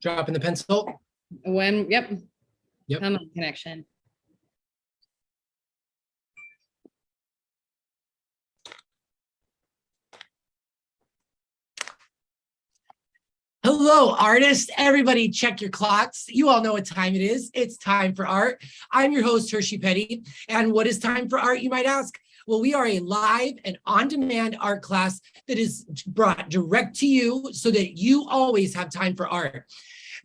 Dropping the pencil. Yep. Yep. Come on, connection. Hello, artists. Everybody check your clocks. You all know what time it is. It's time for art. I'm your host, Hershey Petty. And what is time for art, you might ask? Well, we are a live and on-demand art class that is brought direct to you so that you always have time for art.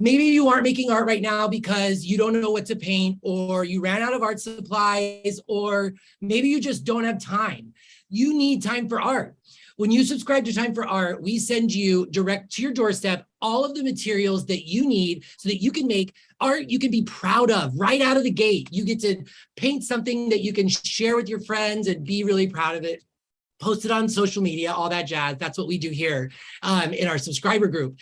Maybe you aren't making art right now because you don't know what to paint, or you ran out of art supplies, or maybe you just don't have time. You need time for art. When you subscribe to Time for Art, we send you direct to your doorstep all of the materials that you need so that you can make art you can be proud of right out of the gate. You get to paint something that you can share with your friends and be really proud of it. Post it on social media, all that jazz. That's what we do here in our subscriber group.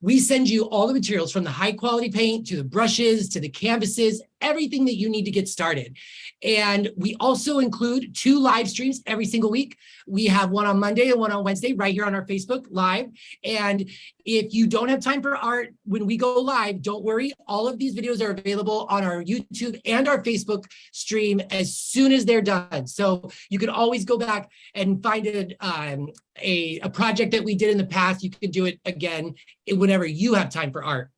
We send you all the materials, from the high quality paint to the brushes to the canvases, everything that you need to get started. And we also include 2 live streams every single week. We have one on Monday and one on Wednesday right here on our Facebook Live. And if you don't have time for art when we go live, don't worry. All of these videos are available on our YouTube and our Facebook stream as soon as they're done. So you can always go back and find a project that we did in the past. You can do it again whenever you have time for art.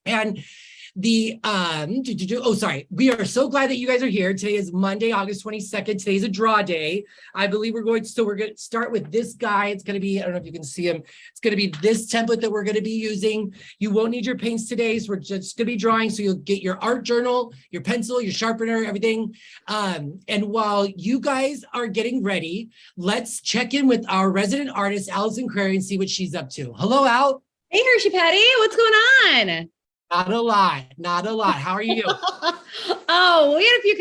And we are so glad that you guys are here. Today is Monday, August 22nd. Today's a draw day. I believe we're going to start with this guy. It's going to be, I don't know if you can see him. It's going to be this template that we're going to be using. You won't need your paints today, so we're just going to be drawing. So you'll get your art journal, your pencil, your sharpener, everything. And while you guys are getting ready, let's check in with our resident artist, Allison Crary, and see what she's up to. Hello, Al. Hey, Hershey Patty, what's going on? Not a lot. How are you? Oh, we had a few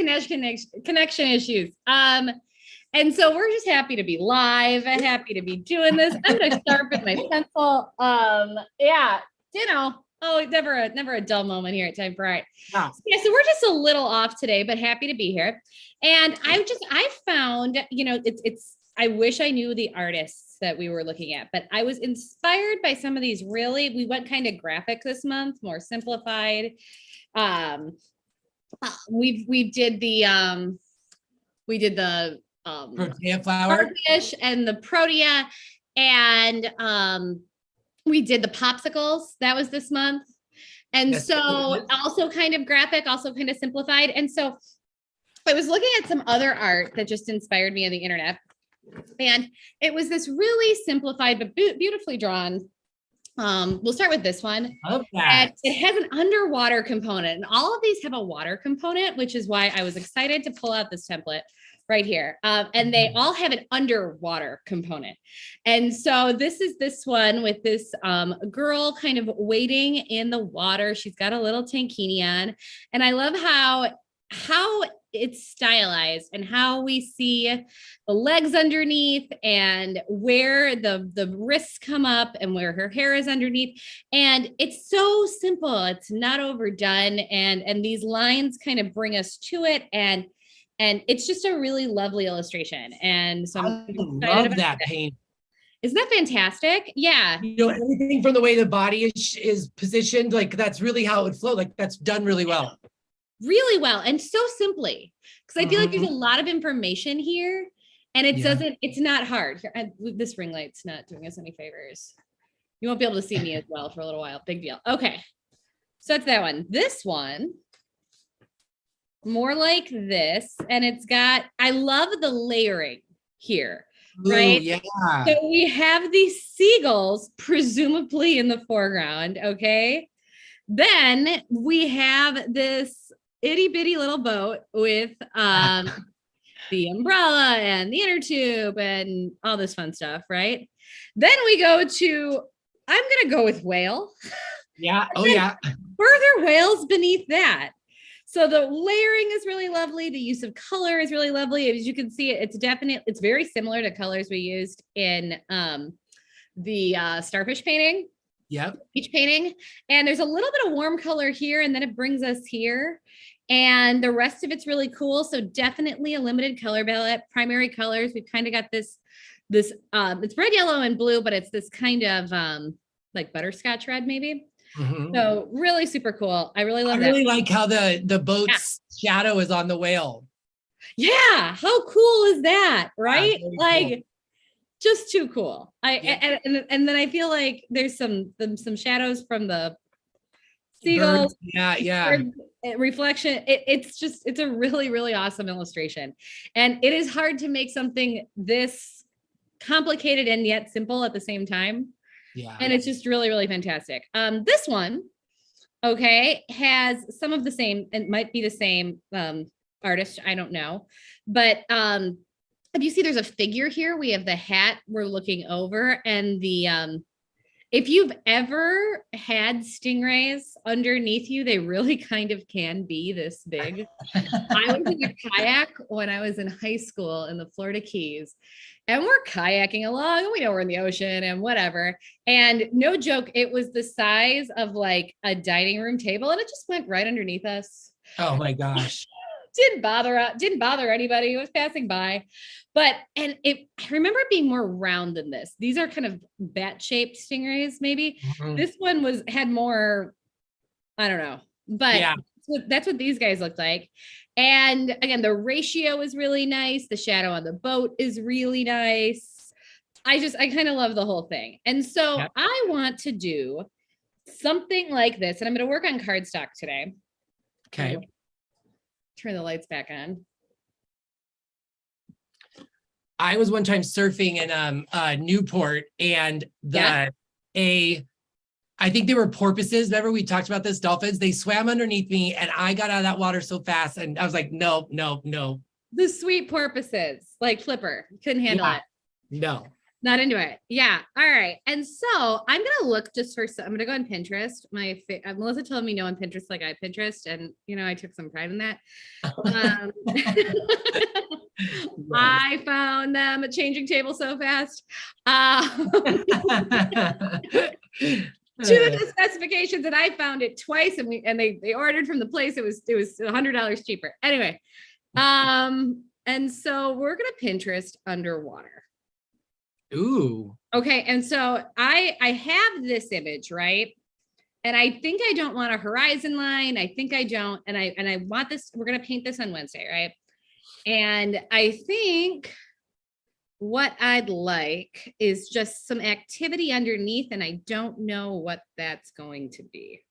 connection issues. And so we're just happy to be live and happy to be doing this. I'm gonna sharpen my pencil. Yeah, never a dull moment here at Time for Art. Yeah. So we're just a little off today, but happy to be here. And I found, I wish I knew the artists that we were looking at, but I was inspired by some of these we went kind of graphic this month, more simplified. We did the Protea flower fish and the protea, and we did the popsicles. That was this month. And yes, so also kind of graphic, also kind of simplified. And so I was looking at some other art that just inspired me on the internet. And it was this really simplified but beautifully drawn. We'll start with this one. Love that. And it has an underwater component, and all of these have a water component, which is why I was excited to pull out this template right here. And they all have an underwater component. And so this is this one with this girl kind of wading in the water. She's got a little tankini on, and I love how it's stylized and how we see the legs underneath and where the wrists come up and where her hair is underneath. And it's so simple. It's not overdone. And these lines kind of bring us to it. And it's just a really lovely illustration. And so I love that paint. Isn't that fantastic? Yeah. Everything from the way the body is positioned, like that's really how it would flow. Like that's done really well. Really well, and so simply, because I feel like there's a lot of information here, and it's not hard. This ring light's not doing us any favors. You won't be able to see me as well for a little while. Big deal. Okay, so that's that one. This one, more like this, and I love the layering here, right? Ooh, yeah. So we have these seagulls presumably in the foreground, okay? Then we have this itty bitty little boat with the umbrella and the inner tube and all this fun stuff, right? Then we go to, I'm gonna go with whale. Yeah. Oh yeah. Further whales beneath that. So the layering is really lovely. The use of color is really lovely. As you can see, it's very similar to colors we used in the starfish painting. Yep. Beach painting. And there's a little bit of warm color here, and then it brings us here. And the rest of it's really cool. So definitely a limited color palette. Primary colors, we've kind of got this it's red, yellow, and blue, but it's this kind of like butterscotch red maybe. Mhm. So really super cool. I really I love that. really like how the boat's shadow is on the whale. Yeah. How cool is that? Right? Very Like, cool. just too cool. Yeah. And then I feel like there's some shadows from the seagulls Birds. Yeah. reflection. It's a really, really awesome illustration. And it is hard to make something this complicated and yet simple at the same time. Yeah. And it's just really, really fantastic. This one, okay, has some of the same, and might be the same artist, I don't know. But if you see there's a figure here, we have the hat we're looking over, and the if you've ever had stingrays underneath you, they really kind of can be this big. I was in a kayak when I was in high school in the Florida Keys, and we're kayaking along, and we know we're in the ocean and whatever. And no joke, it was the size of like a dining room table, and it just went right underneath us. Oh my gosh. Didn't bother anybody who was passing by. But I remember it being more round than this. These are kind of bat-shaped stingrays, maybe. Mhm. This one had more, I don't know, but Yeah. that's what these guys looked like. And again, the ratio is really nice. The shadow on the boat is really nice. I kind of love the whole thing. And so Yep. I want to do something like this, and I'm going to work on cardstock today. Okay. Turn the lights back on. I was one time surfing in Newport, and I think they were porpoises. Remember we talked about this, dolphins? They swam underneath me, and I got out of that water so fast, and I was like, no. The sweet porpoises, like Flipper, couldn't handle it. No. Not into it. Yeah. All right. And so I'm going to look just for, I'm going to go on Pinterest. Melissa told me no on Pinterest, like I Pinterest. And, I took some pride in that. I found them a changing table so fast. To the specifications, and I found it twice, and they ordered from the place. It was $100 cheaper. Anyway. And so we're going to Pinterest underwater. Ooh. Okay. And so I have this image, right? And I think I don't want a horizon line. I think I don't. And I want this, we're going to paint this on Wednesday, right? And I think what I'd like is just some activity underneath, and I don't know what that's going to be.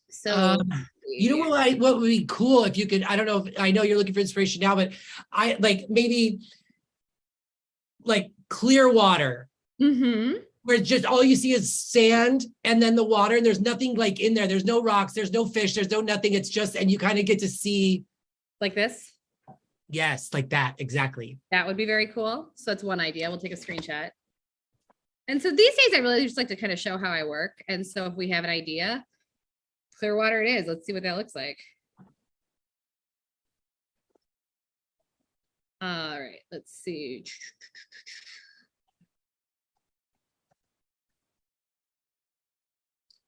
So you know what would be cool if you could, I don't know, I know you're looking for inspiration now, but I like maybe like clear water, where just all you see is sand and then the water, and there's nothing like in there. There's no rocks, there's no fish, there's no nothing. It's just, and you kind of get to see like this. Yes, like that. Exactly. That would be very cool. So that's one idea. We'll take a screenshot. And so these days I really just like to kind of show how I work. And so if we have an idea, clear water it is. Let's see what that looks like. All right, let's see.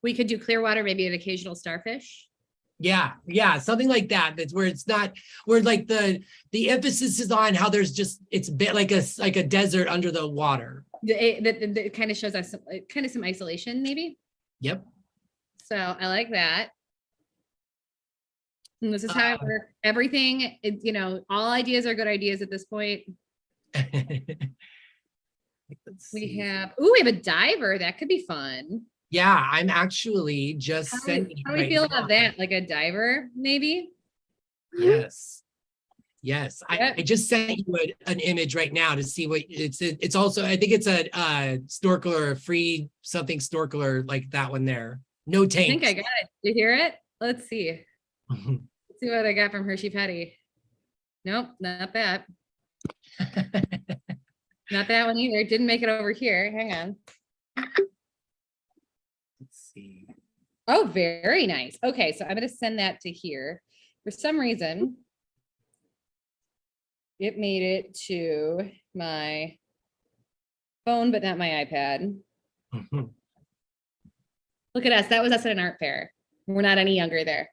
We could do clear water, maybe an occasional starfish. Yeah, something like that. That's where it's not, where like the emphasis is on how there's just, it's a bit like a desert under the water. It kind of shows us some isolation, maybe. Yep. So I like that. And this is how I work. Everything, all ideas are good ideas at this point. We have a diver. That could be fun. Yeah, I'm actually just sending. How do we feel about that? Like a diver, maybe? Yes. I just sent you an image right now to see what it's also, I think it's a snorkeler, a free something snorkeler, like that one there. No tank. I think I got it. Did you hear it? Let's see. Let's see what I got from Hershey Petty. Nope, not that. Not that one either. Didn't make it over here. Hang on. Let's see. Oh, very nice. Okay, so I'm going to send that to here. For some reason, it made it to my phone, but not my iPad. Look at us. That was us at an art fair. We're not any younger there.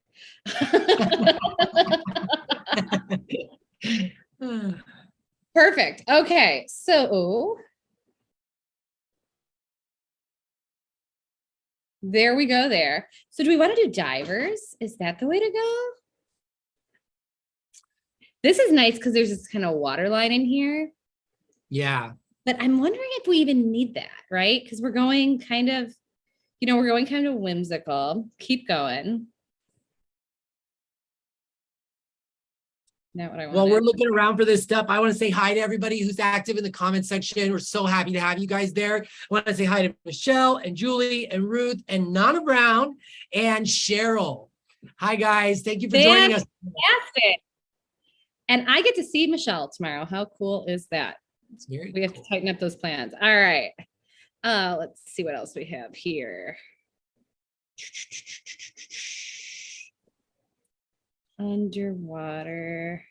Perfect. Okay, so There we go there. So do we want to do divers? Is that the way to go? This is nice because there's this kind of water line in here. Yeah. But I'm wondering if we even need that, right? Because we're going kind of, we're going kind of whimsical. Keep going. Not what I want. Well, we're looking around for this stuff. I want to say hi to everybody who's active in the comment section. We're so happy to have you guys there. I want to say hi to Michelle and Julie and Ruth and Nana Brown and Cheryl. Hi, guys. Thank you for joining us. Fantastic. And I get to see Michelle tomorrow. How cool is that? We have to tighten up those plans. All right. Let's see what else we have here. Underwater.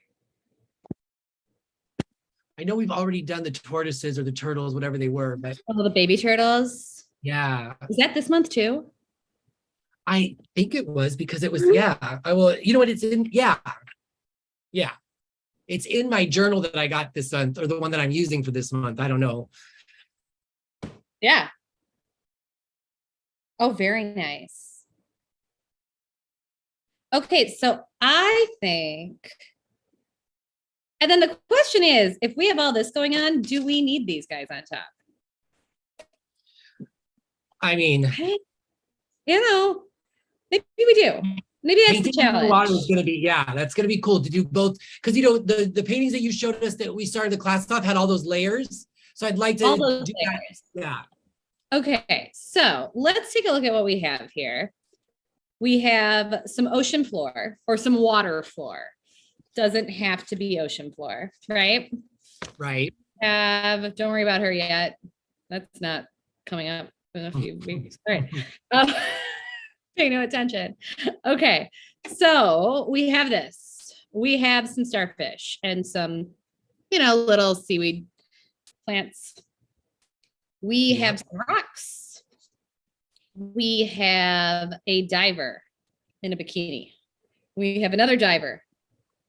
I know we've already done the tortoises or the turtles, whatever they were, but the baby turtles. Yeah. Is that this month too? I think it was because it was, yeah. I will, you know what it's in? Yeah. Yeah. It's in my journal that I got this month, or the one that I'm using for this month. I don't know. Yeah. Oh, very nice. Okay, so I think, and then the question is, if we have all this going on, do we need these guys on top? I mean, maybe we do. Maybe that's the challenge. Water is going to be, yeah, that's going to be cool to do both. Because, the paintings that you showed us that we started the class off had all those layers. So I'd like to all those do layers. That. Yeah. Okay, so let's take a look at what we have here. We have some ocean floor or some water floor. Doesn't have to be ocean floor, right? Right. Don't worry about her yet. That's not coming up in a few weeks. All right. Pay no attention. Okay, so we have this. We have some starfish and some, little seaweed plants. We have some rocks. We have a diver in a bikini. We have another diver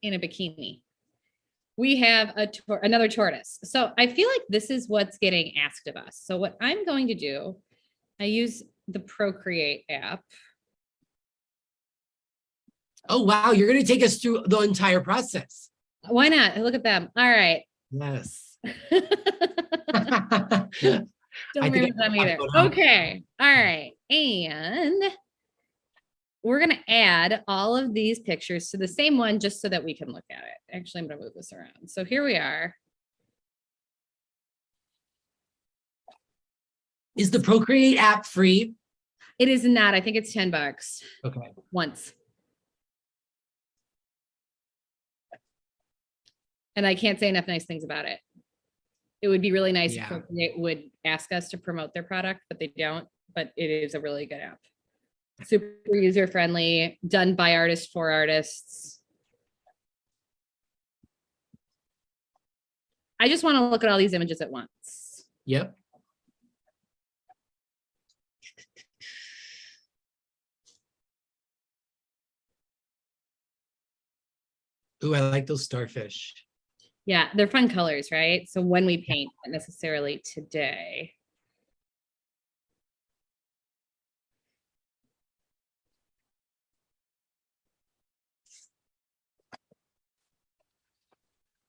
in a bikini. We have another tortoise. So I feel like this is what's getting asked of us. So what I'm going to do, I use the Procreate app. Oh, wow. You're going to take us through the entire process. Why not? Look at them. All right. Yes. Don't worry about them either. Okay. All right. And we're going to add all of these pictures to the same one just so that we can look at it. Actually, I'm going to move this around. So here we are. Is the Procreate app free? It is not. I think it's $10. Okay. Once. And I can't say enough nice things about it. It would be really nice if Procreate would ask us to promote their product, but they don't. But it is a really good app. Super user-friendly, done by artists for artists. I just want to look at all these images at once. Yep. Ooh, I like those starfish. Yeah, they're fun colors, right? So when we paint, not necessarily today.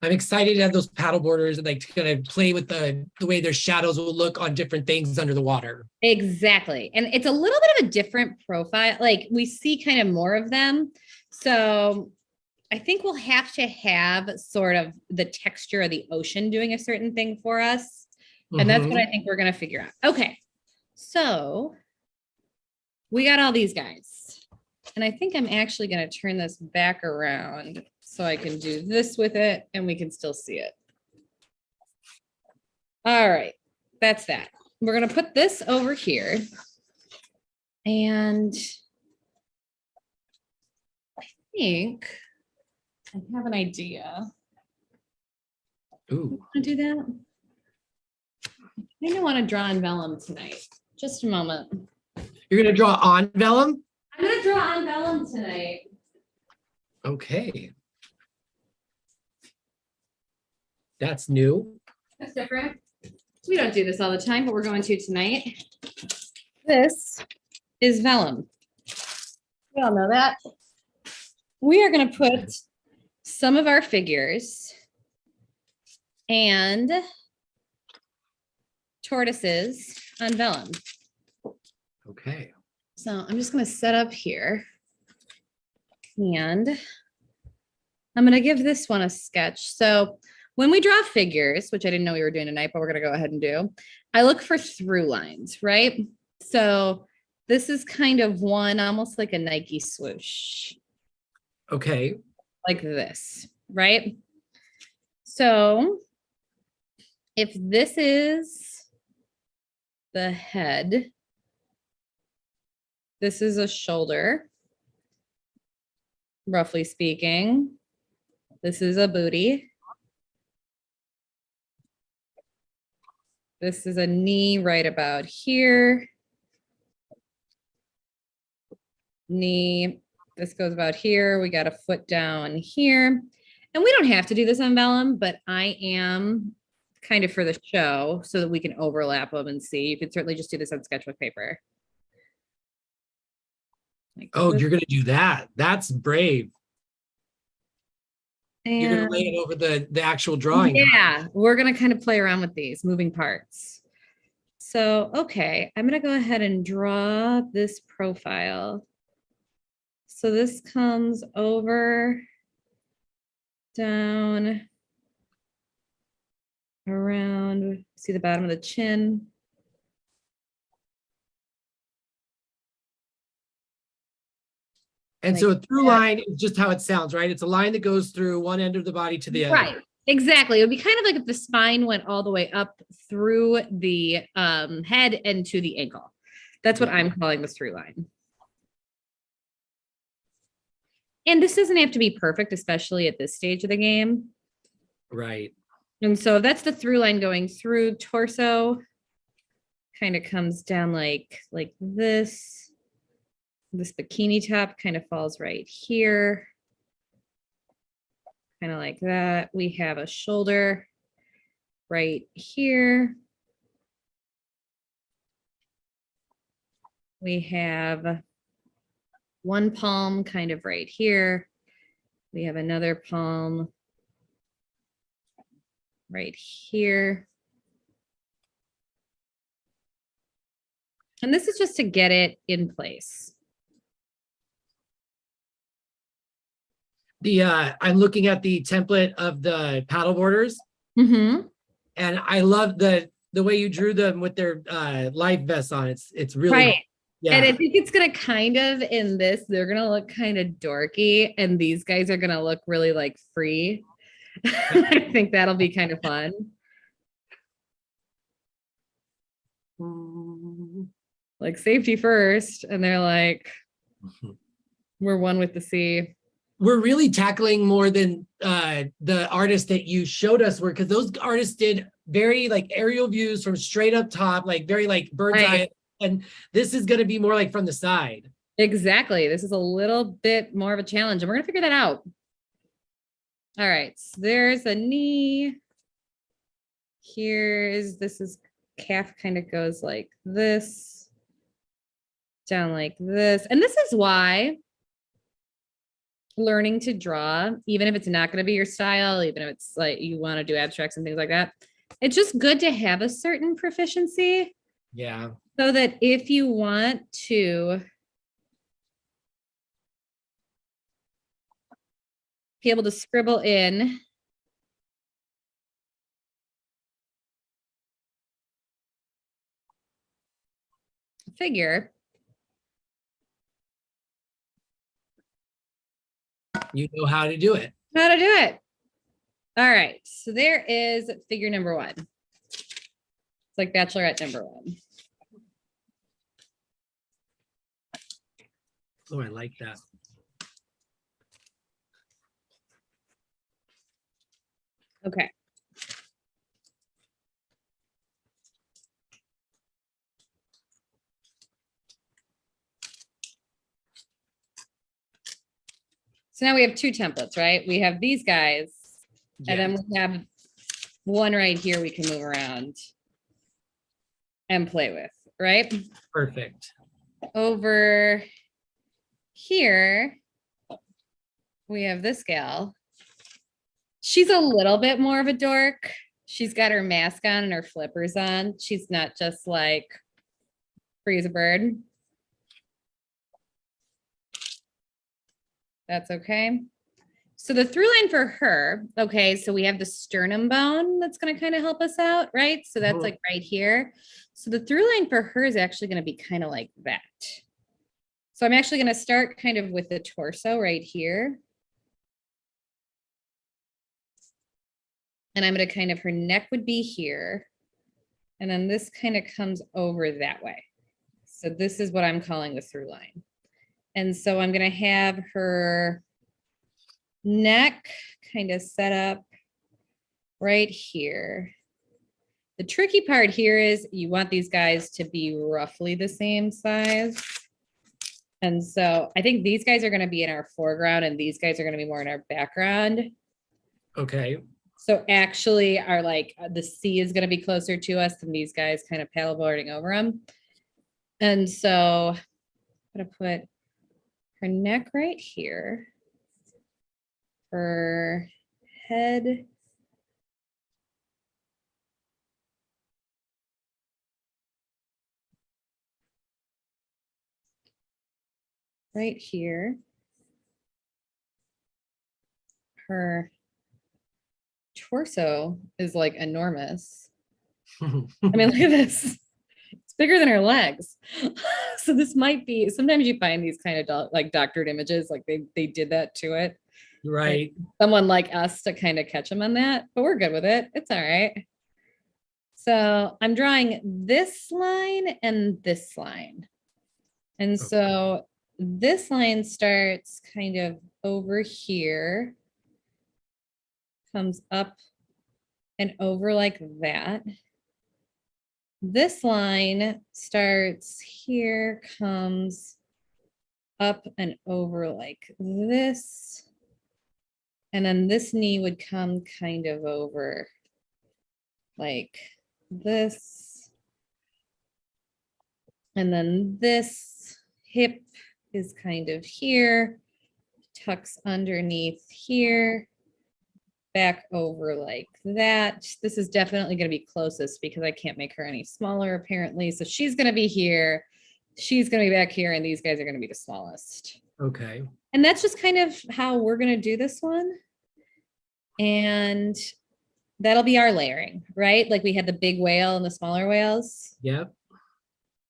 I'm excited to have those paddle boarders and like to kind of play with the way their shadows will look on different things under the water. Exactly. And it's a little bit of a different profile. Like we see kind of more of them. So I think we'll have to have sort of the texture of the ocean doing a certain thing for us. And that's what I think we're going to figure out. Okay. So we got all these guys. And I think I'm actually going to turn this back around so I can do this with it and we can still see it. All right. That's that. We're going to put this over here. And I think I have an idea. Ooh. Want to do that? I think I want to draw on vellum tonight. Just a moment. You're going to draw on vellum? I'm going to draw on vellum tonight. Okay. That's new. That's different. We don't do this all the time, but we're going to tonight. This is vellum. We all know that. We are going to put some of our figures and tortoises on vellum. Okay. So I'm just going to set up here and I'm going to give this one a sketch. So when we draw figures, which I didn't know we were doing tonight, but we're going to go ahead and do, I look for through lines, right? So this is kind of one, almost like a Nike swoosh. Okay. Like this, right? So if this is the head, this is a shoulder, roughly speaking. This is a booty. This is a knee right about here. Knee, this goes about here. We got a foot down here. And we don't have to do this on vellum, but I am kind of for the show so that we can overlap them and see. You could certainly just do this on sketchbook paper. Like Oh, this. you're going to do that. That's brave. You're going to lay And it over the actual drawing. yeah, we're going to kind of play around with these moving parts. So, okay, I'm going to go ahead and draw this profile. So this comes over, down, around, see the bottom of the chin. And Like so a through that. line is just how it sounds, right? It's a line that goes through one end of the body to the other. Right. Exactly. It would be kind of like if the spine went all the way up through the head and to the ankle. That's what I'm calling this through line. And this doesn't have to be perfect, especially at this stage of the game. Right. And so that's the through line going through torso. Kind of comes down like this. This bikini top kind of falls right here. Kind of like that. We have a shoulder right here. We have one palm kind of right here. We have another palm right here. And this is just to get it in place. I'm looking at the template of the paddle boarders, Mm-hmm. and I love the way you drew them with their life vests on. It's really Right. yeah. And I think it's gonna kind of in this, they're gonna look kind of dorky, and these guys are gonna look really like free. I think that'll be kind of fun. Like safety first, and they're like, we're one with the sea. We're really tackling more than the artists that you showed us were, because those artists did very like aerial views from straight up top, like very like bird's eye. And this is going to be more like from the side. Exactly. This is a little bit more of a challenge, and we're going to figure that out. All right. So there's a knee. This is calf kind of goes like this, down like this. And this is why learning to draw, even if it's not going to be your style, even if it's like you want to do abstracts and things like that, it's just good to have a certain proficiency. Yeah. So that if you want to be able to scribble in a figure, you know how to do it. How to do it. All right. So there is figure number one. It's like Bachelorette number one. Oh, I like that. Okay. So now we have two templates, right? We have these guys, and then we have one right here we can move around and play with, right? Perfect. over here, we have this gal. She's a little bit more of a dork. She's got her mask on and her flippers on. She's not just like free as a bird. That's okay. So the through line for her, okay, so we have the sternum bone that's going to kind of help us out, right? So that's like right here. So the through line for her is actually going to be kind of like that. So I'm actually going to start kind of with the torso right here. And I'm going to kind of, her neck would be here. And then this kind of comes over that way. So this is what I'm calling the through line. And so I'm going to have her neck kind of set up right here. The tricky part here is you want these guys to be roughly the same size. And so I think these guys are going to be in our foreground and these guys are going to be more in our background. Okay. So actually our like the sea is going to be closer to us than these guys kind of paddleboarding over them. And so I'm going to put her neck right here. Her head right here. Her torso is like enormous. I mean, look at this. It's bigger than her legs. So this might be, sometimes you find these kind of like doctored images, like they did that to it. Right. Like someone like us to kind of catch them on that, but we're good with it. It's all right. So I'm drawing this line and this line. And so this line starts kind of over here, comes up and over like that. This line starts here, comes up and over like this. And then this knee would come kind of over like this. And then this hip is kind of here, tucks underneath here, back over like that. This is definitely going to be closest because I can't make her any smaller apparently. So she's going to be here, she's going to be back here, and these guys are going to be the smallest. Okay. And that's just kind of how we're going to do this one. And that'll be our layering, right? Like we had the big whale and the smaller whales. Yep.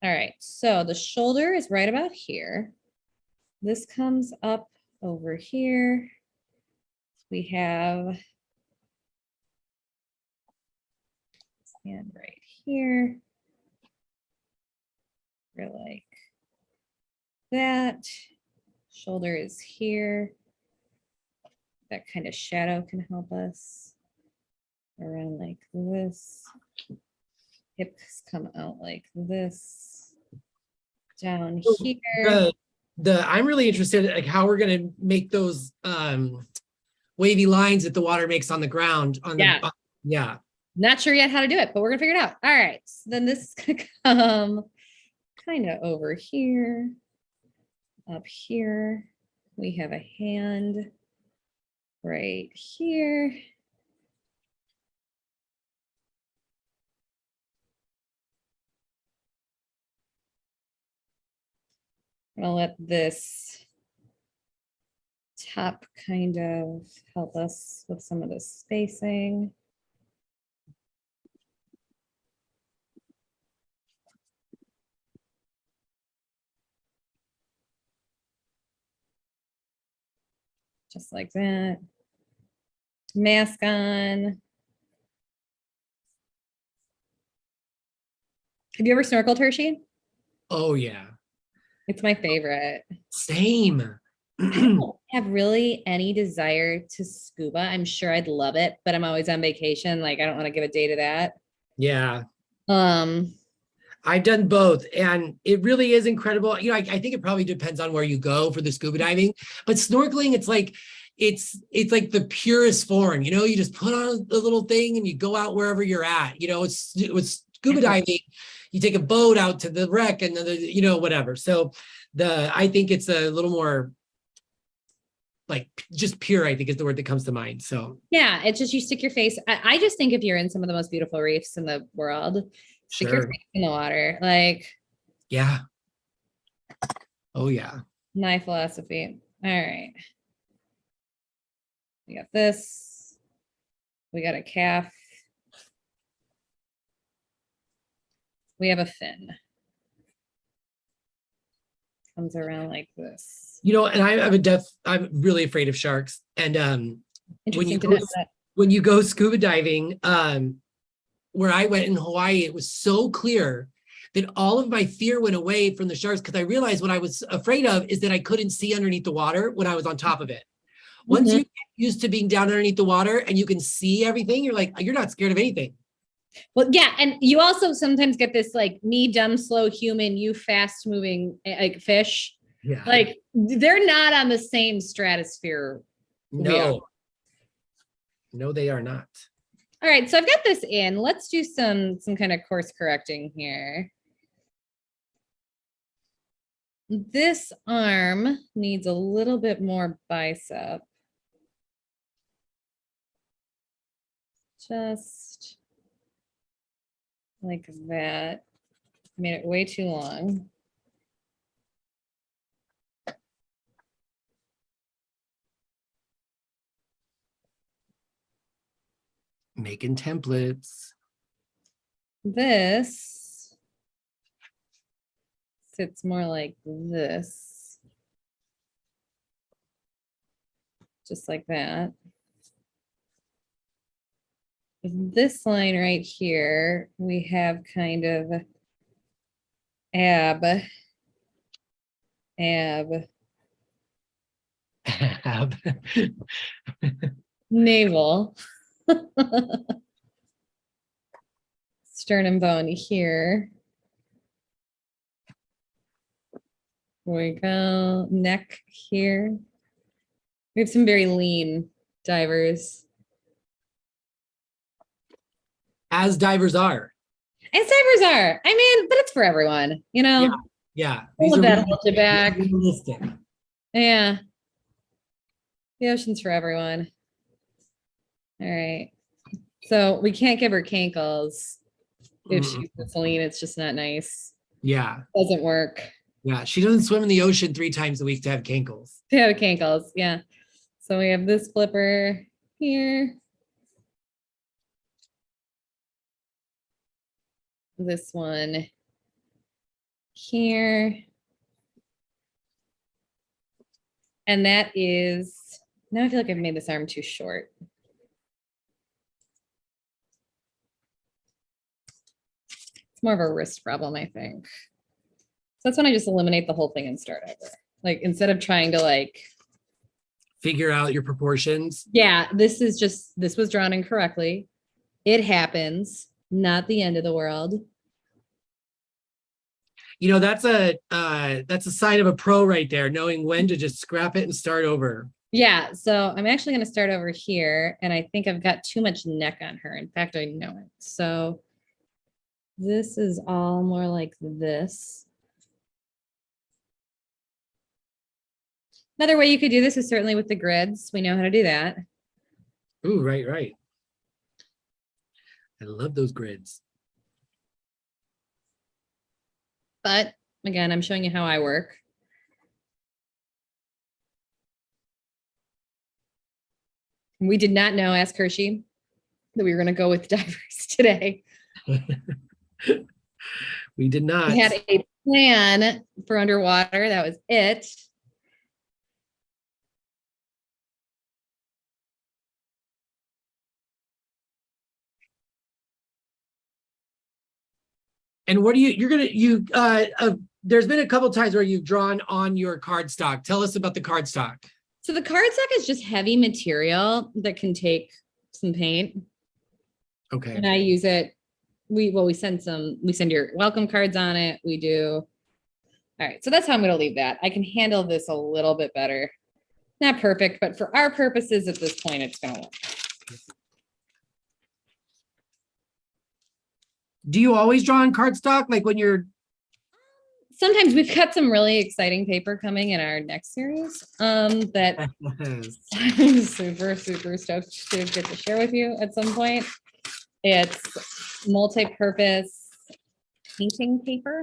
All right. So the shoulder is right about here. This comes up over here. We have hand right here. We're like that. Shoulder is here. That kind of shadow can help us around like this. Hips come out like this. Down here. I'm really interested in like how we're gonna make those wavy lines that the water makes on the ground. Yeah. Not sure yet how to do it, but we're gonna figure it out. All right. So then this is gonna come kind of over here. Up here. We have a hand right here. I'm gonna let this top kind of help us with some of the spacing. Just like that. Mask on. Have you ever snorkeled, Hershey? Oh yeah. It's my favorite. Same. I don't have really any desire to scuba. I'm sure I'd love it, but I'm always on vacation. Like I don't want to give a day to that. Yeah. I've done both and it really is incredible. You know, I think it probably depends on where you go for the scuba diving, but snorkeling, it's like like the purest form, you know, you just put on a little thing and you go out wherever you're at, you know, it's with scuba diving, you take a boat out to the wreck and whatever. So I think it's a little more like just pure, I think is the word that comes to mind. So yeah, it's just you stick your face. I just think if you're in some of the most beautiful reefs in the world, stick your face in the water. Like, yeah. Oh yeah. My philosophy. All right. We got this. We got a calf. We have a fin. Comes around like this. And I'm really afraid of sharks. And when you go scuba diving, where I went in Hawaii, it was so clear that all of my fear went away from the sharks because I realized what I was afraid of is that I couldn't see underneath the water when I was on top of it. Once you get used to being down underneath the water and you can see everything, you're not scared of anything. Well, yeah. And you also sometimes get this like me, dumb, slow human, you fast moving like fish. Yeah. Like they're not on the same stratosphere. No, they are not. All right. So I've got this in. Let's do some kind of course correcting here. This arm needs a little bit more bicep. Just like that. Made it way too long. Making templates. This sits more like this. Just like that. This line right here, we have kind of ab, navel, sternum bone here. There we go, neck here. We have some very lean divers. As divers are. As divers are. I mean, but it's for everyone, Yeah. All of that holds you back. Realistic. Yeah. The ocean's for everyone. All right. So we can't give her cankles if she's this lean. It's just not nice. Yeah. Doesn't work. Yeah. She doesn't swim in the ocean 3 times a week to have cankles. To have cankles. Yeah. So we have this flipper here. This one here. And that is, now I feel like I've made this arm too short. It's more of a wrist problem, I think. So that's when I just eliminate the whole thing and start over. Like instead of trying to figure out your proportions. Yeah, this was drawn incorrectly. It happens. Not the end of the world. That's a sign of a pro right there, knowing when to just scrap it and start over. Yeah, so I'm actually going to start over here, and I think I've got too much neck on her. In fact, I know it. So this is all more like this. Another way you could do this is certainly with the grids. We know how to do that. Ooh, right. I love those grids. But again, I'm showing you how I work. We did not know, ask Hershey, that we were going to go with divers today. We did not. We had a plan for underwater. That was it. And what do there's been a couple times where you've drawn on your cardstock. Tell us about the cardstock. So the cardstock is just heavy material that can take some paint. Okay. And I use it. We send your welcome cards on it. We do. All right. So that's how I'm going to leave that. I can handle this a little bit better. Not perfect, but for our purposes at this point, it's going to work. Do you always draw on cardstock? Like when you're Sometimes we've got some really exciting paper coming in our next series that I'm super stoked to get to share with you at some point. It's multi-purpose painting paper.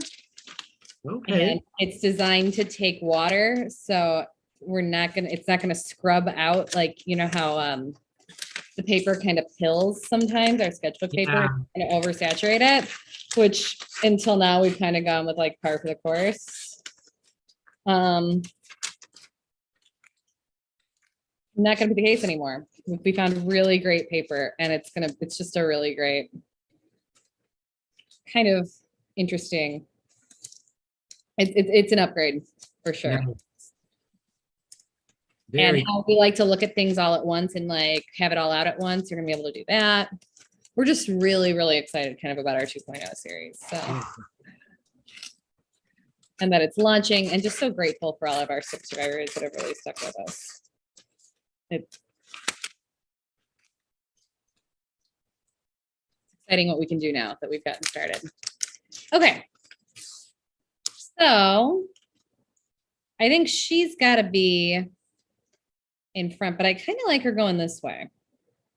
Okay. And it's designed to take water, so it's not gonna scrub out, like, you know how the paper kind of pills sometimes, our sketchbook paper, Yeah. kind of oversaturate it, which until now we've kind of gone with like par for the course. Not gonna be the case anymore. We found really great paper, and it's just a really great, kind of interesting. It's an upgrade for sure. Nice. And Very how we like to look at things all at once and like have it all out at once. You're gonna be able to do that. We're just really excited kind of about our 2.0 series. So, and that it's launching, and just so grateful for all of our subscribers that have really stuck with us. It's exciting what we can do now that we've gotten started. Okay. So I think she's got to be in front, but I kind of like her going this way,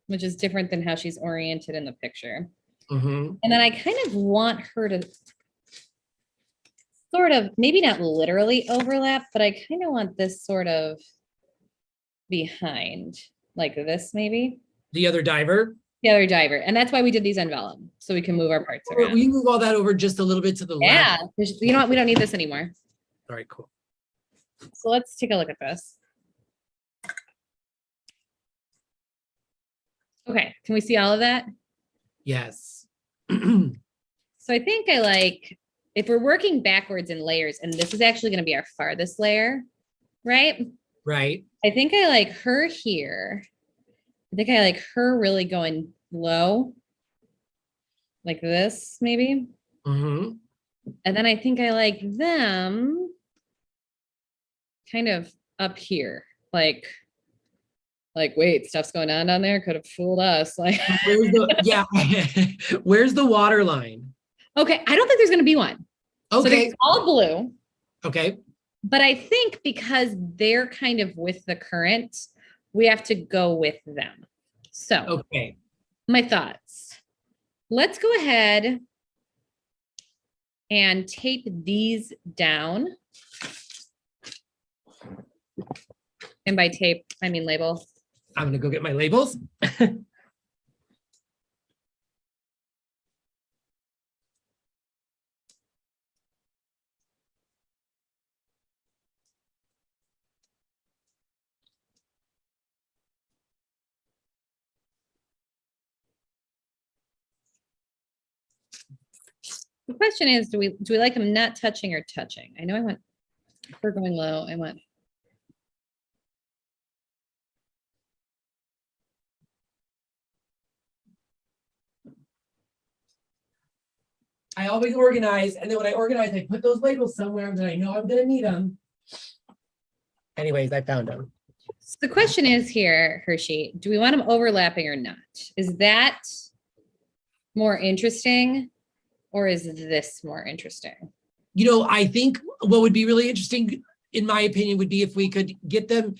which is different than how she's oriented in the picture. Mm-hmm. And then I kind of want her to sort of, maybe not literally overlap, but I kind of want this sort of behind, like this maybe. The other diver. The other diver. And that's why we did these envelopes, so we can move our parts around. We move all that over just a little bit to the Yeah, left. you know what? We don't need this anymore. All right, cool. So let's take a look at this. Okay, can we see all of that? Yes. So I think I like, if we're working backwards in layers, and this is actually going to be our farthest layer, right? Right. I think I like her here. I think I like her really going low, like this maybe. Mm-hmm. And then I think I like them kind of up here, like wait, stuff's going on down there. Could have fooled us. Like, Where's the where's the water line? okay, I don't think there's going to be one. Okay. So it's all blue. Okay. But I think because they're kind of with the current, we have to go with them. So, okay. My thoughts. Let's go ahead and tape these down. And by tape, I mean label. I'm going to go get my labels. The question is, do we like them not touching or touching? I know I went, we're going low. I went. I always organize, and then when I organize, I put those labels somewhere that I know I'm going to need them. Anyways, I found them. So the question is here, Hershey, do we want them overlapping or not? Is that more interesting, or is this more interesting? You know, I think what would be really interesting, in my opinion, would be if we could get them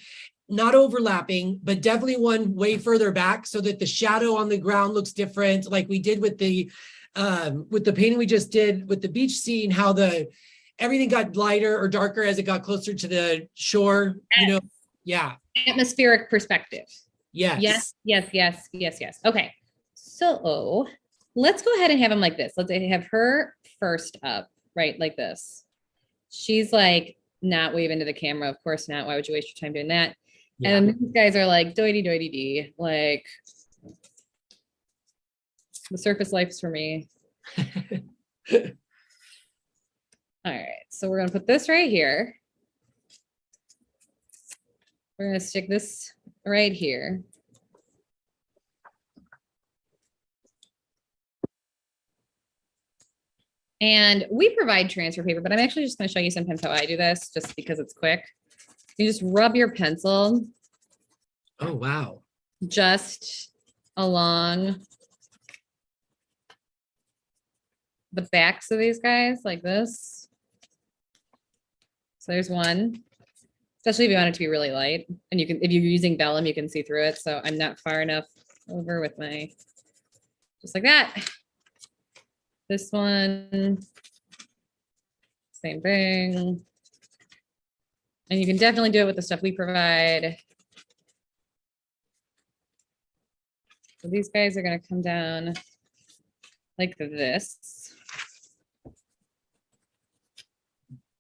not overlapping, but definitely one way further back so that the shadow on the ground looks different, like we did with the painting we just did with the beach scene, how everything got lighter or darker as it got closer to the shore, you know? Yeah. Atmospheric perspective. Yes. Yes. Okay. So let's go ahead and have them like this. Let's have her first up, right? Like this. She's like not waving to the camera. Of course not. Why would you waste your time doing that? Yeah. And these guys are like doity, like the surface life's for me. All right. So we're going to put this right here. We're going to stick this right here. And we provide transfer paper, but I'm actually just going to show you sometimes how I do this just because it's quick. You just rub your pencil. Oh, wow. Just along the backs of these guys like this. So there's one, especially if you want it to be really light, and you can, if you're using vellum, you can see through it. So I'm not far enough over with my, just like that. This one, same thing. And you can definitely do it with the stuff we provide. So these guys are going to come down like this.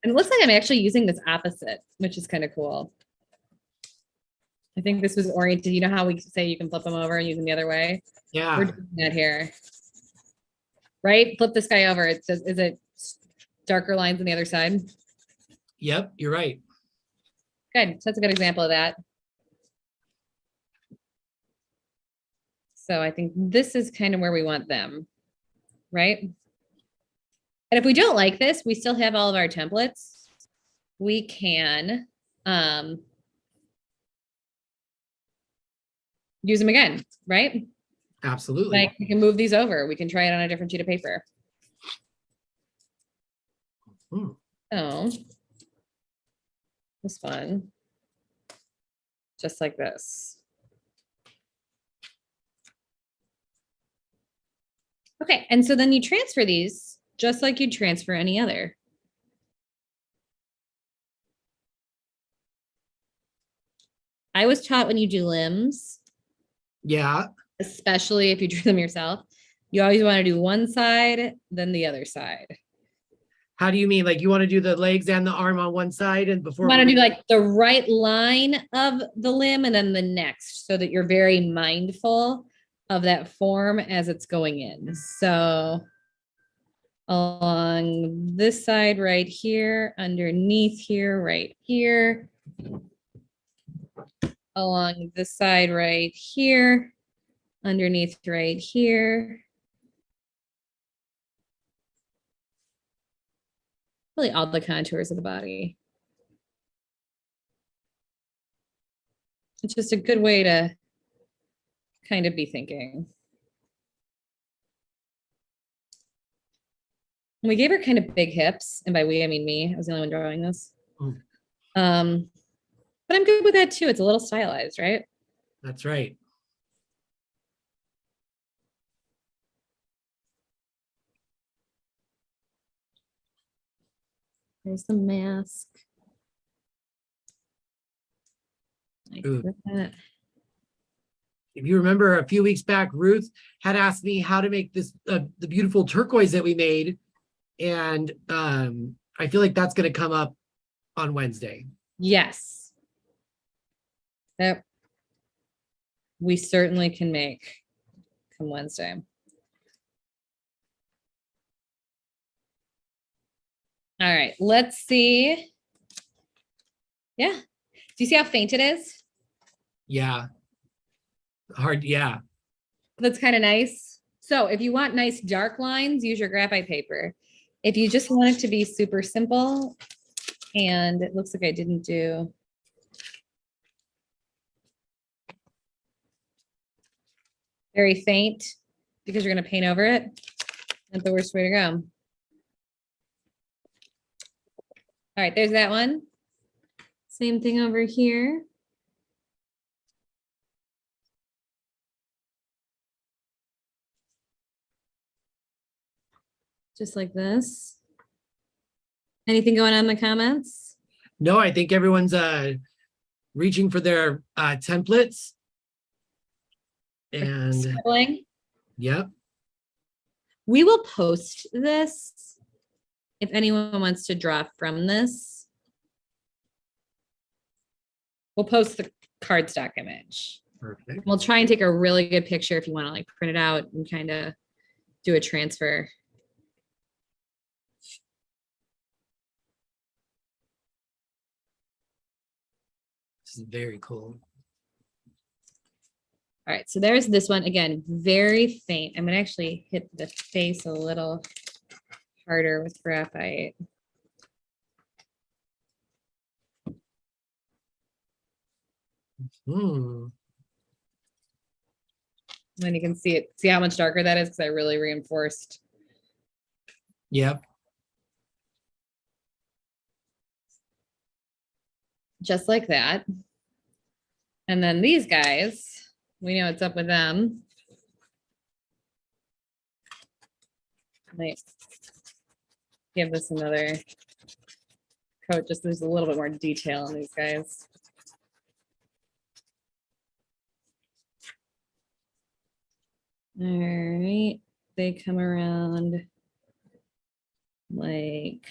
And it looks like I'm actually using this opposite, which is kind of cool. I think this was oriented. You know how we say you can flip them over and use them the other way? Yeah. We're doing that here. Right? Flip this guy over. It says, is it darker lines on the other side? Yep, you're right. Good. So that's a good example of that. So I think this is kind of where we want them, right? And if we don't like this, we still have all of our templates. We can use them again, right? Absolutely. Like we can move these over. We can try it on a different sheet of paper. So this one, just like this. Okay, and so then you transfer these just like you'd transfer any other. I was taught when you do limbs, Yeah. especially if you drew them yourself, you always want to do one side, then the other side. How do you mean? Like you want to do the legs and the arm on one side and before? You want to do like the right line of the limb and then the next, so that you're very mindful of that form as it's going in. So along this side right here, underneath here, right here, along this side right here, underneath right here. Really all the contours of the body. It's just a good way to kind of be thinking. We gave her kind of big hips, and by we, I mean me. I was the only one drawing this. But I'm good with that too. It's a little stylized, right? That's right. There's the mask. Like that. If you remember a few weeks back, Ruth had asked me how to make this the beautiful turquoise that we made. And I feel like that's going to come up on Wednesday. Yes. That we certainly can make come Wednesday. All right, let's see. Yeah. Do you see how faint it is? Yeah. Hard. Yeah. That's kind of nice. So if you want nice dark lines, use your graphite paper. If you just want it to be super simple, and it looks like I didn't do. Very faint because you're going to paint over it. Not the worst way to go. All right, there's that one. Same thing over here. Just like this. Anything going on in the comments? No, I think everyone's reaching for their templates. And scribbling. Yep. We will post this if anyone wants to draw from this. We'll post the cardstock image. Perfect. We'll try and take a really good picture if you want to like print it out and kind of do a transfer. This is very cool. All right, so there's this one again, very faint. I'm gonna actually hit the face a little harder with graphite. And you can see it, see how much darker that is because I really reinforced Yep. Just like that. And then these guys, we know what's up with them. Might give this another coat, just there's a little bit more detail on these guys. All right, they come around like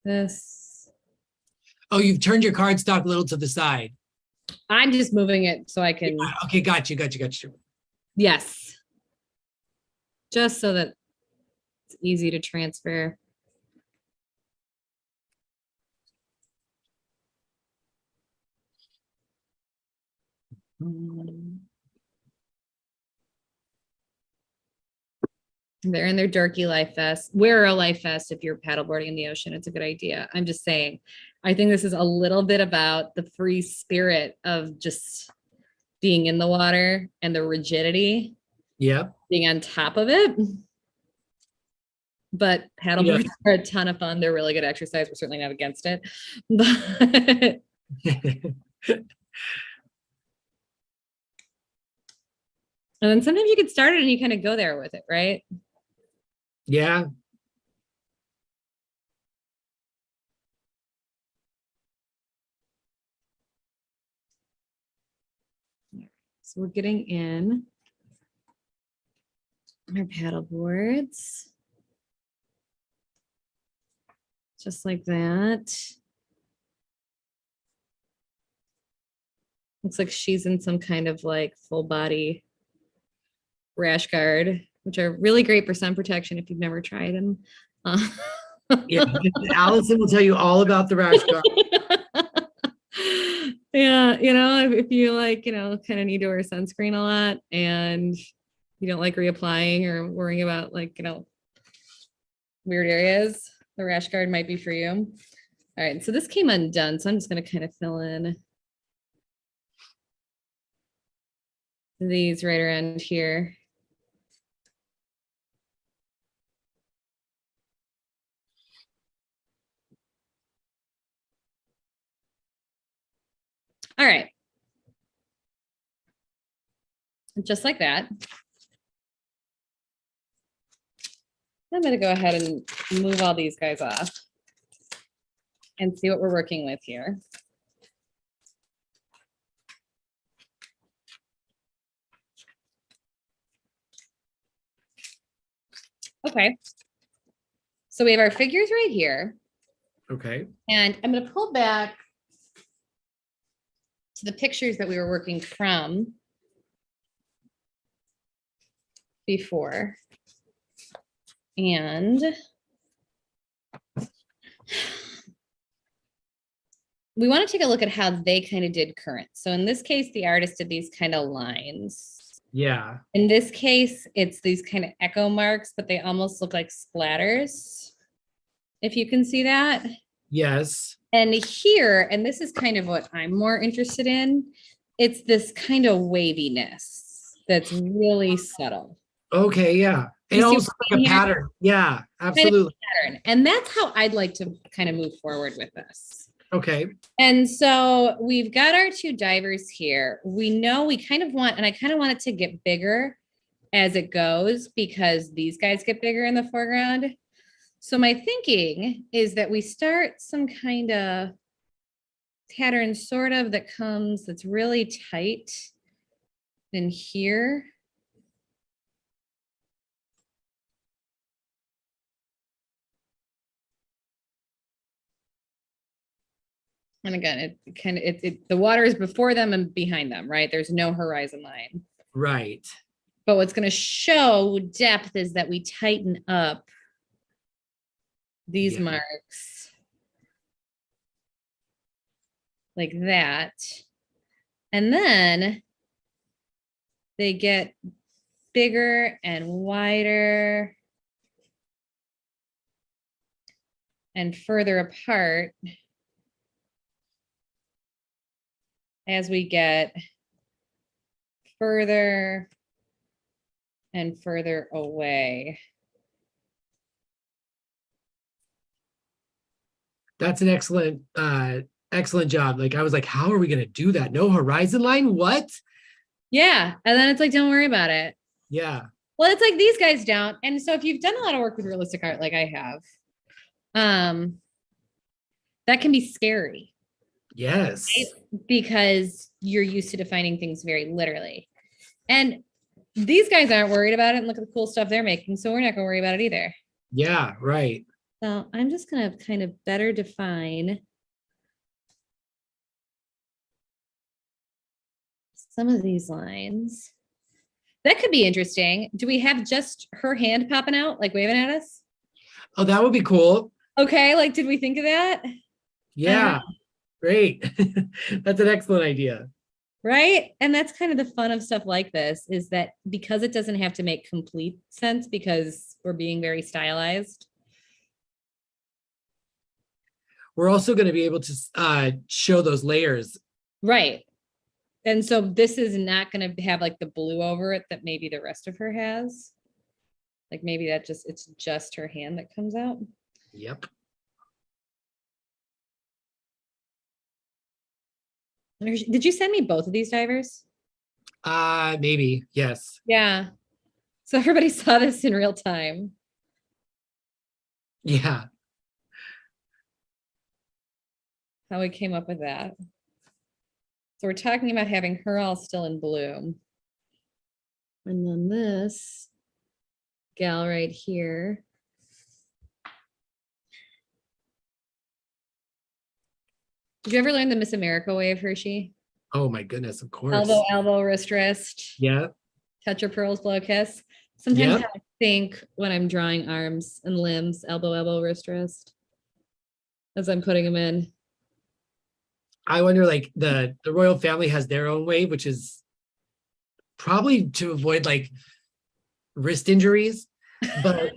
this. Oh, you've turned your cardstock a little to the side. I'm just moving it so I can. Okay, got you. Yes. Just so that it's easy to transfer. They're in their Durkee life vest. Wear a life vest if you're paddleboarding in the ocean. It's a good idea. I'm just saying, I think this is a little bit about the free spirit of just being in the water and the rigidity. Yep. Being on top of it. But paddleboards are a ton of fun. They're really good exercise. We're certainly not against it. But and then sometimes you get started and you kind of go there with it, right? Yeah. So we're getting in our paddle boards. Just like that. Looks like she's in some kind of like full body rash guard, which are really great for sun protection if you've never tried them. Yeah, Allison will tell you all about the rash guard. Yeah, you know, if you like, you know, kind of need to wear sunscreen a lot and you don't like reapplying or worrying about like, you know, weird areas, the rash guard might be for you. All right, so this came undone, so I'm just going to kind of fill in these right around here. All right. Just like that. I'm going to go ahead and move all these guys off and see what we're working with here. Okay. So we have our figures right here. Okay. And I'm going to pull back to the pictures that we were working from before. And we want to take a look at how they kind of did current. So in this case, the artist did these kind of lines. Yeah. In this case, it's these kind of echo marks, but they almost look like splatters. If you can see that. Yes. And here, and this is kind of what I'm more interested in, it's this kind of waviness that's really subtle. Okay, yeah. It almost like a pattern. Yeah, absolutely. Kind of pattern. And that's how I'd like to kind of move forward with this. Okay. And so we've got our two divers here. We know we kind of want, and I kind of want it to get bigger as it goes because these guys get bigger in the foreground. So my thinking is that we start some kind of pattern sort of that comes, that's really tight in here. And again, the water is before them and behind them, right? There's no horizon line. Right. But what's going to show depth is that we tighten up these marks like that. And then they get bigger and wider and further apart as we get further and further away. That's an excellent job. Like I was like, how are we gonna do that? No horizon line? What? Yeah. And then it's like, don't worry about it. Yeah. Well, it's like these guys don't. And so if you've done a lot of work with realistic art, like I have, that can be scary. Yes. Right? Because you're used to defining things very literally. And these guys aren't worried about it. And look at the cool stuff they're making. So we're not going to worry about it either. Yeah, right. So I'm just going to kind of better define some of these lines. That could be interesting. Do we have just her hand popping out, like waving at us? Oh, that would be cool. Okay, like, did we think of that? Yeah, great. That's an excellent idea. Right? And that's kind of the fun of stuff like this, is that because it doesn't have to make complete sense because we're being very stylized. We're also going to be able to show those layers. Right. And so this is not going to have like the blue over it that maybe the rest of her has. Like maybe it's just her hand that comes out. Yep. Did you send me both of these divers? Maybe. Yes. Yeah. So everybody saw this in real time. Yeah. How we came up with that. So we're talking about having her all still in bloom. And then this gal right here. Did you ever learn the Miss America wave, Hershey? Oh my goodness, of course. Elbow, elbow, wrist, wrist. Yeah. Touch your pearls, blow a kiss. Sometimes Yep. I think when I'm drawing arms and limbs, elbow, elbow, wrist, wrist, as I'm putting them in. I wonder, like the royal family has their own wave, which is probably to avoid like wrist injuries, but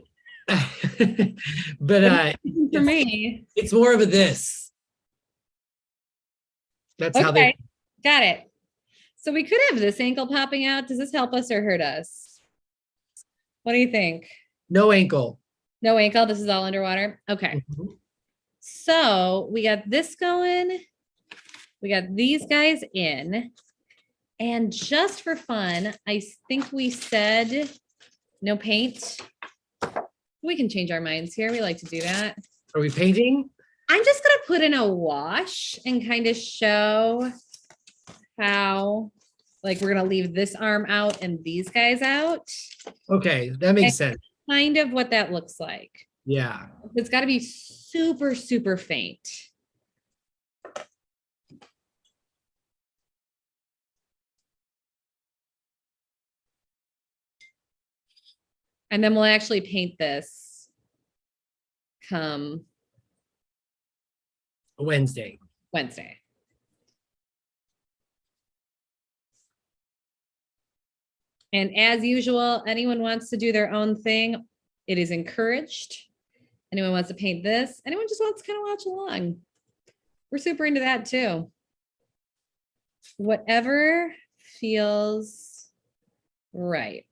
but For me, it's more of a this. That's how they. Got it. So we could have this ankle popping out. Does this help us or hurt us? What do you think? No ankle. No ankle. This is all underwater. Okay. Mhm. So we got this going. We got these guys in. And just for fun, I think we said no paint. We can change our minds here. We like to do that. Are we painting? I'm just going to put in a wash and kind of show how, like, we're going to leave this arm out and these guys out. Okay, that makes sense. Kind of what that looks like. Yeah. It's got to be super, super faint. And then we'll actually paint this come Wednesday. And as usual, anyone wants to do their own thing, it is encouraged. Anyone wants to paint this, anyone just wants to kind of watch along. We're super into that too. Whatever feels right.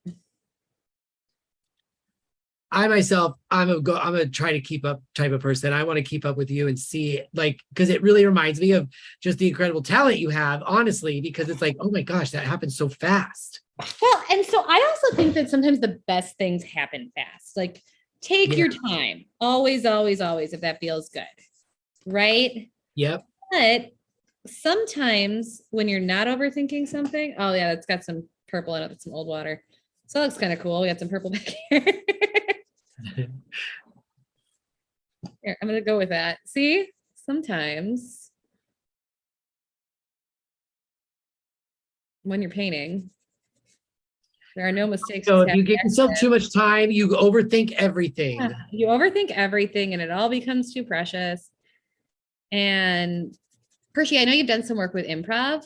I myself, I'm a try to keep up type of person. I want to keep up with you and see, like, because it really reminds me of just the incredible talent you have, honestly, because it's like, oh my gosh, that happens so fast. Well, and so I also think that sometimes the best things happen fast. Like, take your time. Always, always, always, if that feels good. Right? Yep. But sometimes when you're not overthinking something, oh yeah, it's got some purple in it, that's some old water. So that looks kind of cool. We got some purple back here. Here, I'm gonna go with that. See, sometimes when you're painting, there are no mistakes. So if you give yourself too much time, you overthink everything. Yeah, you overthink everything and it all becomes too precious. And Percy, I know you've done some work with improv.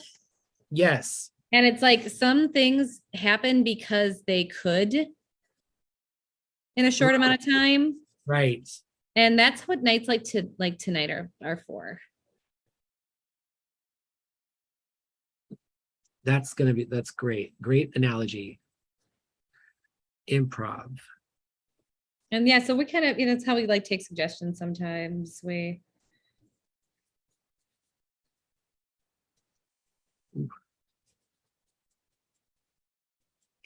Yes. And it's like some things happen because they could in a short amount of time. Right. And that's what nights like tonight are for. That's great. Great analogy. Improv. And yeah, so we kind of, it's how we like take suggestions sometimes. We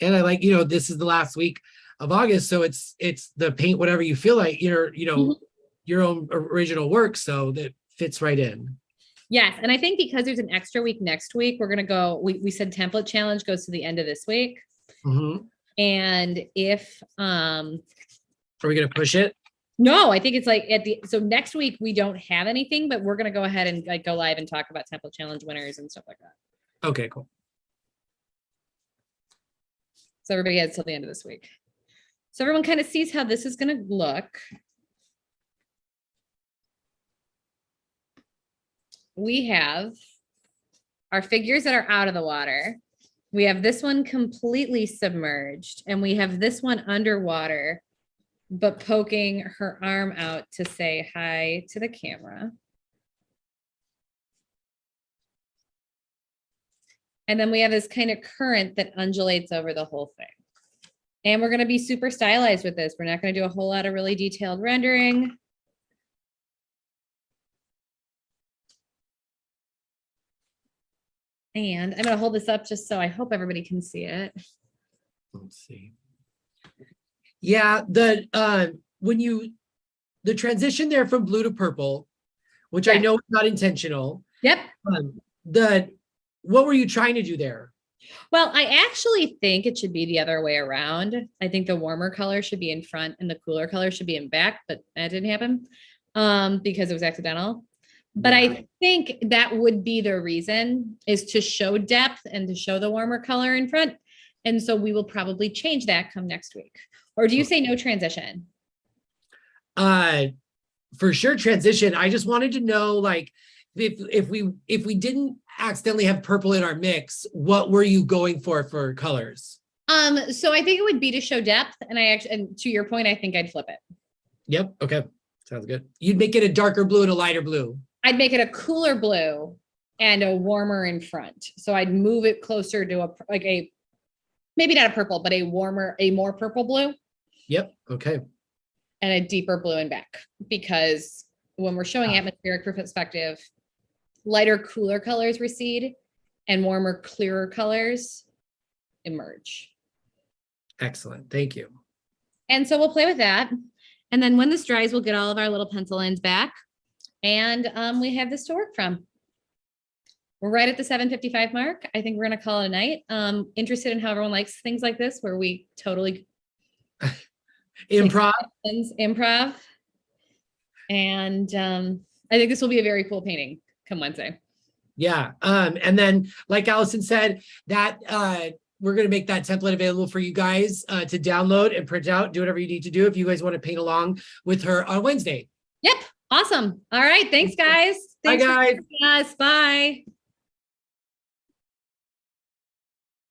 And I like, this is the last week of August. So it's the paint whatever you feel like, your own original work. So that fits right in. Yes. And I think because there's an extra week next week, we're going to go, we said template challenge goes to the end of this week. Mm-hmm. And if, are we going to push it? No, I think it's like so next week we don't have anything, but we're going to go ahead and like go live and talk about template challenge winners and stuff like that. Okay, cool. So everybody has till the end of this week. So everyone kind of sees how this is going to look. We have our figures that are out of the water. We have this one completely submerged, and we have this one underwater, but poking her arm out to say hi to the camera. And then we have this kind of current that undulates over the whole thing. And we're going to be super stylized with this. We're not going to do a whole lot of really detailed rendering. And I'm going to hold this up just so I hope everybody can see it. Let's see. Yeah, the transition there from blue to purple, which I know is not intentional. Yep. What were you trying to do there? Well, I actually think it should be the other way around. I think the warmer color should be in front and the cooler color should be in back, but that didn't happen because it was accidental. But I think that would be the reason, is to show depth and to show the warmer color in front. And so we will probably change that come next week. Or do you say no transition? For sure transition. I just wanted to know, like, if we didn't accidentally have purple in our mix, what were you going for colors? So I think it would be to show depth, and to your point, I think I'd flip it. Yep. Okay. Sounds good. You'd make it a darker blue and a lighter blue. I'd make it a cooler blue and a warmer in front. So I'd move it closer to maybe not a purple, but a more purple blue. Yep. Okay. And a deeper blue in back, because when we're showing atmospheric perspective, lighter, cooler colors recede and warmer, clearer colors emerge. Excellent. Thank you. And so we'll play with that. And then when this dries, we'll get all of our little pencil lines back. And we have this to work from. We're right at the 7:55 mark. I think we're going to call it a night. Interested in how everyone likes things like this, where we totally improv. And I think this will be a very cool painting come Wednesday. Yeah. And then, like Allison said, that we're going to make that template available for you guys to download and print out, do whatever you need to do if you guys want to paint along with her on Wednesday. Yep. Awesome. All right. Thanks, guys. Bye, guys. Bye.